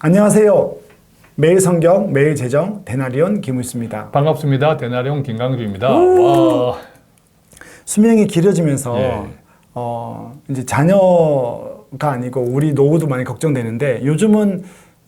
안녕하세요. 매일 성경, 매일 재정, 대나리온 김우수입니다. 반갑습니다. 대나리온 김강주입니다. 와. 수명이 길어지면서 예. 이제 자녀가 아니고 우리 노후도 많이 걱정되는데 요즘은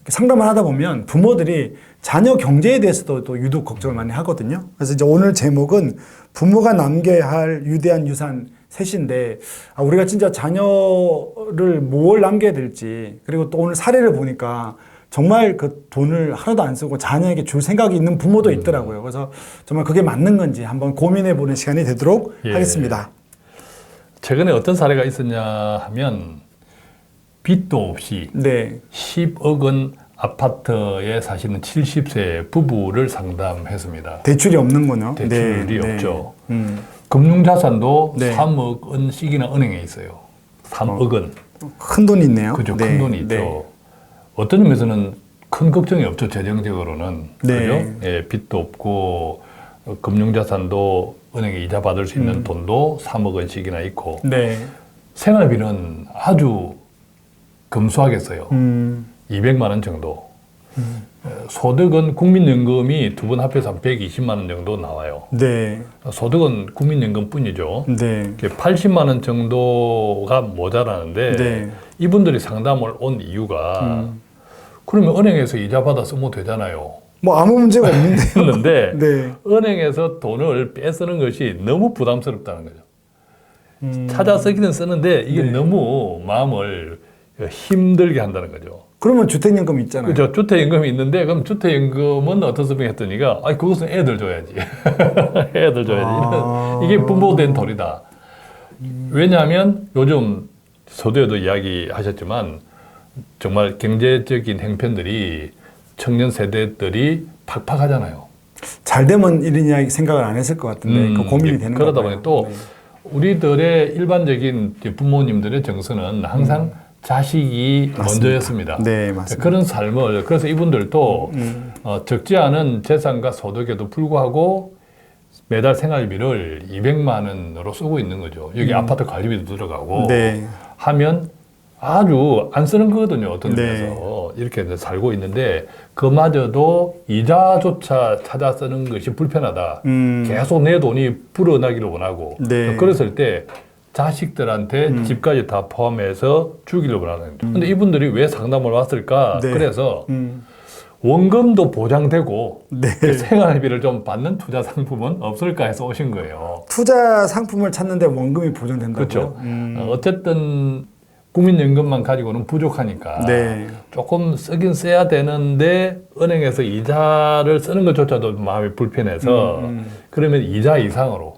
상담을 하다 보면 부모들이 자녀 경제에 대해서도 또 유독 걱정을 많이 하거든요. 그래서 이제 오늘 제목은 부모가 남겨야 할 위대한 유산 셋인데 우리가 진짜 자녀를 뭘 남겨야 될지, 그리고 또 오늘 사례를 보니까 정말 그 돈을 하나도 안 쓰고 자녀에게 줄 생각이 있는 부모도 있더라고요. 그래서 정말 그게 맞는 건지 한번 고민해보는 시간이 되도록 하겠습니다. 최근에 어떤 사례가 있었냐 하면 빚도 없이 10억 원 아파트에 사시는 70세 부부를 상담했습니다. 대출이 없는군요. 대출이 없죠. 금융자산도 3억 원씩이나 은행에 있어요. 3억 원. 큰 돈이 있네요. 그죠. 큰 돈이 있죠. 어떤 점에서는 큰 걱정이 없죠. 재정적으로는. 그죠? 예, 빚도 없고 금융자산도 은행에 이자 받을 수 있는 돈도 3억 원씩이나 있고 생활비는 아주 검소하게 써요. 200만 원 정도. 소득은 국민연금이 두 분 합해서 한 120만 원 정도 나와요. 소득은 국민연금 뿐이죠. 80만 원 정도가 모자라는데 이분들이 상담을 온 이유가 그러면 은행에서 이자 받아 쓰면 되잖아요. 뭐 아무 문제가 없는데요. 그런데 은행에서 돈을 빼쓰는 것이 너무 부담스럽다는 거죠. 찾아 쓰기는 쓰는데 이게 너무 마음을 힘들게 한다는 거죠. 그러면 주택연금 있잖아요. 그죠. 주택연금이 있는데 그럼 주택연금은 어떻습니까 했더니가 그것은 애들 줘야지. 애들 줘야지. 이게 부모된 도리다. 왜냐하면 요즘 서두에도 이야기하셨지만 정말 경제적인 행편들이 청년 세대들이 팍팍하잖아요. 잘 되면 이런 이야기 생각을 안 했을 것 같은데 그 고민이 되는 거예요. 그러다 보니 또 우리들의 일반적인 부모님들의 정서는 항상 자식이 먼저였습니다. 맞습니다. 그런 삶을 그래서 이분들도 적지 않은 재산과 소득에도 불구하고 매달 생활비를 200만 원으로 쓰고 있는 거죠. 여기 아파트 관리비도 들어가고 하면 아주 안 쓰는 거거든요. 어떤 데서 이렇게 살고 있는데 그마저도 이자조차 찾아 쓰는 것이 불편하다. 계속 내 돈이 불어나기를 원하고 그랬을 때 자식들한테 집까지 다 포함해서 주기를 원하는 거죠. 근데 이분들이 왜 상담을 왔을까? 그래서 원금도 보장되고 생활비를 좀 받는 투자 상품은 없을까 해서 오신 거예요. 투자 상품을 찾는데 원금이 보장된다고요? 그렇죠. 어쨌든 국민연금만 가지고는 부족하니까 조금 쓰긴 써야 되는데 은행에서 이자를 쓰는 것조차도 마음이 불편해서 그러면 이자 이상으로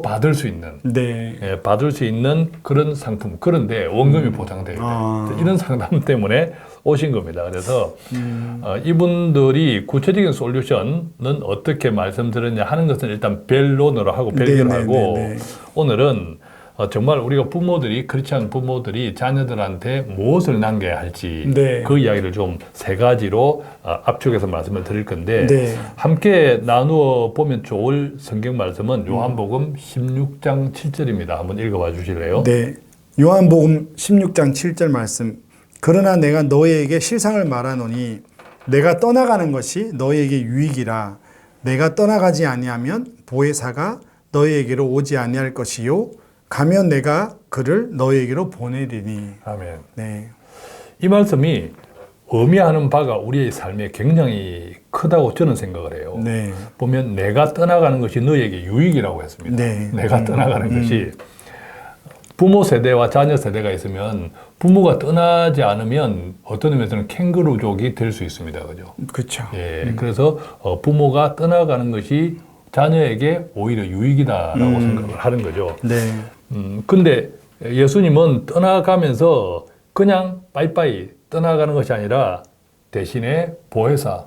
받을 수 있는 받을 수 있는 그런 상품, 그런데 원금이 보장돼야 돼요. 이런 상담 때문에 오신 겁니다. 그래서 이분들이 구체적인 솔루션은 어떻게 말씀드렸냐 하는 것은 일단 변론으로 하고 별개로 오늘은 정말 우리가 부모들이 그렇지 않은 부모들이 자녀들한테 무엇을 남겨야 할지 그 이야기를 좀 세 가지로 압축해서 말씀을 드릴 건데 함께 나누어 보면 좋을 성경 말씀은 요한복음 16장 7절입니다. 한번 읽어봐 주실래요? 요한복음 16장 7절 말씀. 그러나 내가 너희에게 실상을 말하노니 내가 떠나가는 것이 너희에게 유익이라. 내가 떠나가지 아니하면 보혜사가 너희에게로 오지 아니할 것이요 가면 내가 그를 너희에게로 보내리니. 아멘. 이 말씀이 의미하는 바가 우리의 삶에 굉장히 크다고 저는 생각을 해요. 보면 내가 떠나가는 것이 너희에게 유익이라고 했습니다. 내가 떠나가는 것이 부모 세대와 자녀 세대가 있으면 부모가 떠나지 않으면 어떤 의미에서는 캥거루족이 될 수 있습니다. 그죠? 그렇죠. 그래서 부모가 떠나가는 것이 자녀에게 오히려 유익이다라고 생각을 하는 거죠. 근데 예수님은 떠나가면서 그냥 빠이빠이 떠나가는 것이 아니라 대신에 보혜사,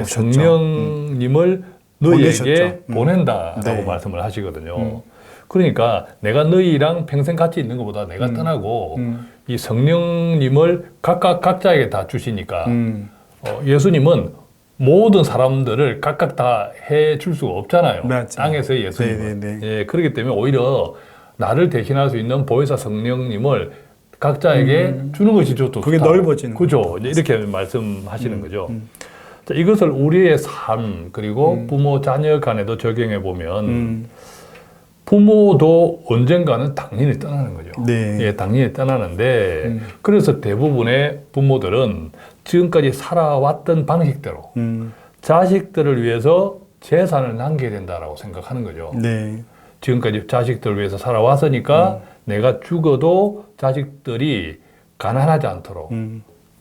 성령님을 너희에게 보낸다라고 말씀을 하시거든요. 그러니까 내가 너희랑 평생 같이 있는 것보다 내가 떠나고 이 성령님을 각자에게 다 주시니까 예수님은 모든 사람들을 각각 다 해줄 수가 없잖아요. 땅에서의 예수님은. 그렇기 때문에 오히려 나를 대신할 수 있는 보혜사 성령님을 각자에게 주는 것이 좋다. 그게 넓어지는 그죠. 이제 이렇게 말씀하시는 거죠. 자, 이것을 우리의 삶 그리고 부모 자녀 간에도 적용해 보면 부모도 언젠가는 당연히 떠나는 거죠. 네. 예, 당연히 떠나는데 그래서 대부분의 부모들은 지금까지 살아왔던 방식대로 자식들을 위해서 재산을 남겨야 된다라고 생각하는 거죠. 네. 지금까지 자식들을 위해서 살아왔으니까 내가 죽어도 자식들이 가난하지 않도록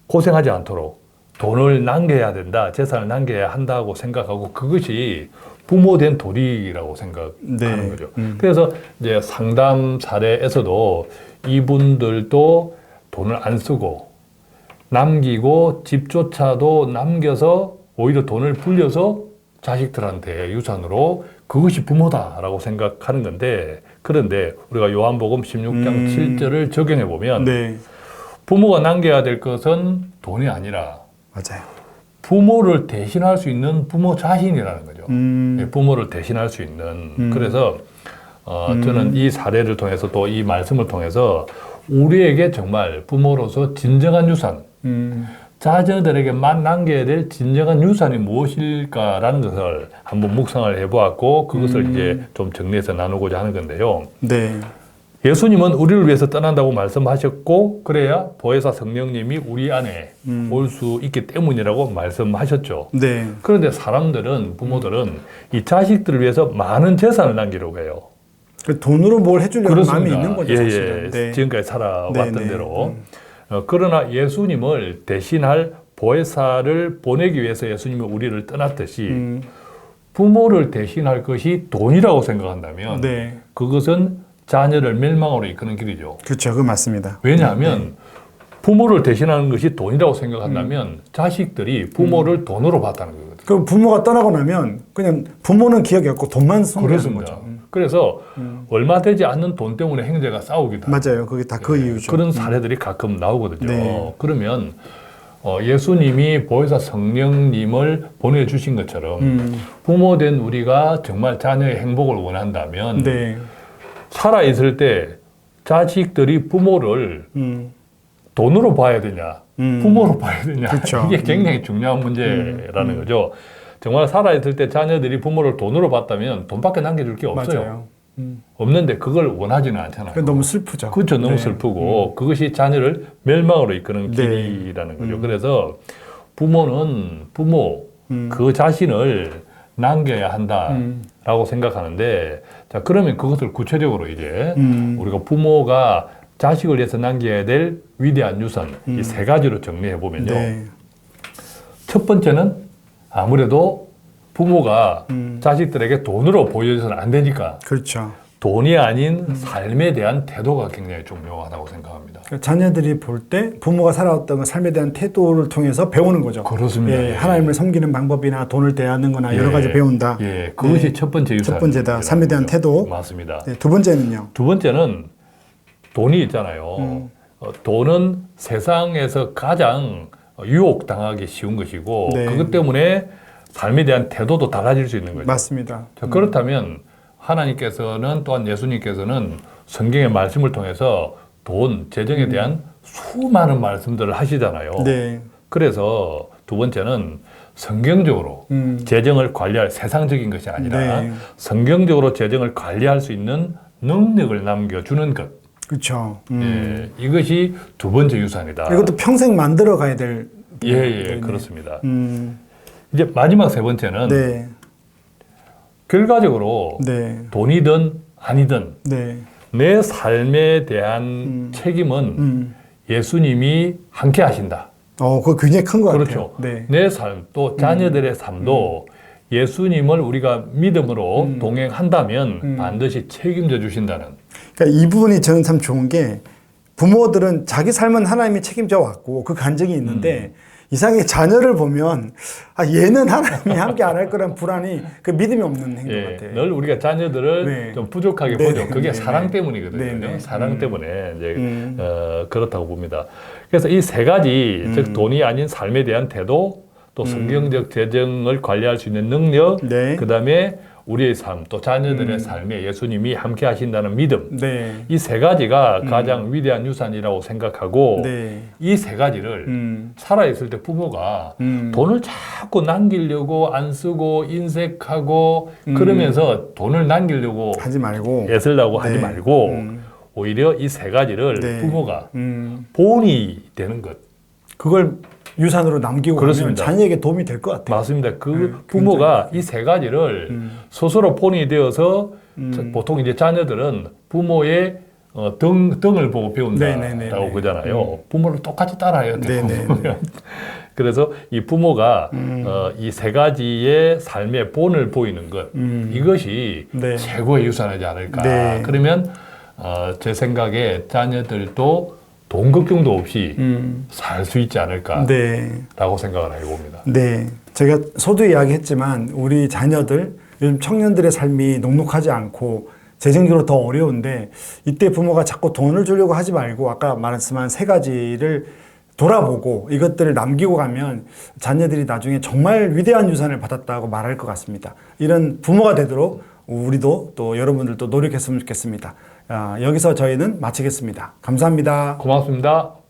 고생하지 않도록 돈을 남겨야 된다, 재산을 남겨야 한다고 생각하고 그것이 부모된 도리라고 생각하는 네. 거죠. 그래서 이제 상담 사례에서도 이분들도 돈을 안 쓰고 남기고 집조차도 남겨서 오히려 돈을 불려서 자식들한테 유산으로 그것이 부모다라고 생각하는 건데 그런데 우리가 요한복음 16장 7절을 적용해 보면 네. 부모가 남겨야 될 것은 돈이 아니라 맞아요. 부모를 대신할 수 있는 부모 자신이라는 거죠. 예, 부모를 대신할 수 있는. 그래서 저는 이 사례를 통해서 또 이 말씀을 통해서 우리에게 정말 부모로서 진정한 유산, 자녀들에게만 남겨야 될 진정한 유산이 무엇일까라는 것을 한번 묵상을 해보았고 그것을 이제 좀 정리해서 나누고자 하는 건데요. 네. 예수님은 우리를 위해서 떠난다고 말씀하셨고 그래야 보혜사 성령님이 우리 안에 올 수 있기 때문이라고 말씀하셨죠. 네. 그런데 사람들은 부모들은 이 자식들을 위해서 많은 재산을 남기려고 해요. 그 돈으로 뭘 해주려는 그렇습니다. 마음이 있는 거죠, 예, 사실은. 예. 네. 지금까지 살아왔던 네, 네. 대로. 그러나 예수님을 대신할 보혜사를 보내기 위해서 예수님이 우리를 떠났듯이 부모를 대신할 것이 돈이라고 생각한다면 네. 그것은 자녀를 멸망으로 이끄는 길이죠. 그렇죠. 그거 맞습니다. 왜냐하면 부모를 대신하는 것이 돈이라고 생각한다면 자식들이 부모를 돈으로 봤다는 거거든요. 그 부모가 떠나고 나면 그냥 부모는 기억이 없고 돈만 손대는 거죠. 그래서 얼마 되지 않는 돈 때문에 형제가 싸우기도 하고 맞아요. 그게 다 그 이유죠. 그런 사례들이 가끔 나오거든요. 네. 그러면 예수님이 보혜사 성령님을 보내주신 것처럼 부모된 우리가 정말 자녀의 행복을 원한다면 네. 살아있을 때 자식들이 부모를 돈으로 봐야 되냐, 부모로 봐야 되냐. 그쵸. 이게 굉장히 중요한 문제라는 거죠. 정말 살아있을 때 자녀들이 부모를 돈으로 봤다면 돈밖에 남겨줄 게 없어요. 맞아요. 없는데 그걸 원하지는 않잖아요. 그건 너무 슬프죠. 그렇죠. 너무 네. 슬프고 그것이 자녀를 멸망으로 이끄는 네. 길이라는 거죠. 그래서 부모는 부모 그 자신을 남겨야 한다라고 생각하는데 자 그러면 그것을 구체적으로 이제 우리가 부모가 자식을 위해서 남겨야 될 위대한 유산 이 세 가지로 정리해 보면요. 네. 첫 번째는 아무래도 부모가 자식들에게 돈으로 보여줘서는 안 되니까 그렇죠. 돈이 아닌 삶에 대한 태도가 굉장히 중요하다고 생각합니다. 자녀들이 볼 때 부모가 살아왔던 그 삶에 대한 태도를 통해서 배우는 거죠. 그렇습니다. 예, 예. 하나님을 섬기는 방법이나 돈을 대하는 거나 여러 가지 배운다. 예, 그것이 네. 첫 번째 유산. 첫 번째다. 삶에 대한 태도. 맞습니다. 네, 두 번째는요. 두 번째는 돈이 있잖아요. 돈은 세상에서 가장 유혹당하기 쉬운 것이고 네. 그것 때문에 삶에 대한 태도도 달라질 수 있는 거죠. 맞습니다. 자, 그렇다면 하나님께서는 또한 예수님께서는 성경의 말씀을 통해서 돈, 재정에 대한 수많은 말씀들을 하시잖아요. 네. 그래서 두 번째는 성경적으로 재정을 관리할 세상적인 것이 아니라 네. 성경적으로 재정을 관리할 수 있는 능력을 남겨주는 것. 그렇죠. 예, 이것이 두 번째 유산이다. 이것도 평생 만들어 가야 될. 예, 그렇습니다. 이제 마지막 세 번째는 네. 결과적으로 네. 돈이든 아니든 네. 내 삶에 대한 책임은 예수님이 함께 하신다. 그거 굉장히 큰 것 그렇죠. 같아요. 네. 내 삶, 또 자녀들의 삶도 예수님을 우리가 믿음으로 동행한다면 반드시 책임져 주신다는. 그러니까 이 부분이 저는 참 좋은 게 부모들은 자기 삶은 하나님이 책임져 왔고 그 간증이 있는데 이상하게 자녀를 보면 얘는 하나님이 함께 안 할 거란 불안이 그 믿음이 없는 행동 예, 같아요. 늘 우리가 자녀들을 네. 좀 부족하게 네, 보죠. 네, 그게 네, 사랑 네. 때문이거든요. 네, 네. 사랑 때문에 이제 그렇다고 봅니다. 그래서 이 세 가지, 즉 돈이 아닌 삶에 대한 태도, 또 성경적 재정을 관리할 수 있는 능력, 네. 그 다음에 우리의 삶, 또 자녀들의 삶에 예수님이 함께 하신다는 믿음. 네. 이 세 가지가 가장 위대한 유산이라고 생각하고 네. 이 세 가지를 살아있을 때 부모가 돈을 자꾸 남기려고 안 쓰고 인색하고 그러면서 돈을 남기려고 하지 말고. 애쓰려고 네. 하지 말고 오히려 이 세 가지를 네. 부모가 본이 되는 것. 그걸 유산으로 남기고 가면 그렇습니다. 자녀에게 도움이 될 것 같아요. 맞습니다. 그 부모가 이 세 가지를 스스로 본이 되어서 보통 이제 자녀들은 부모의 등을 보고 네네네네. 배운다라고 그러잖아요. 부모를 똑같이 따라해요. 네네네. 그래서 이 부모가 이 세 가지의 삶의 본을 보이는 것 이것이 네. 최고의 유산이지 않을까. 네. 그러면 제 생각에 자녀들도 돈 걱정도 없이 살 수 있지 않을까라고 네. 생각을 해봅니다. 네. 제가 서두 이야기했지만 우리 자녀들, 요즘 청년들의 삶이 녹록하지 않고 재정적으로 더 어려운데 이때 부모가 자꾸 돈을 주려고 하지 말고 아까 말씀한 세 가지를 돌아보고 이것들을 남기고 가면 자녀들이 나중에 정말 위대한 유산을 받았다고 말할 것 같습니다. 이런 부모가 되도록 우리도 또 여러분들도 노력했으면 좋겠습니다. 여기서 저희는 마치겠습니다. 감사합니다. 고맙습니다.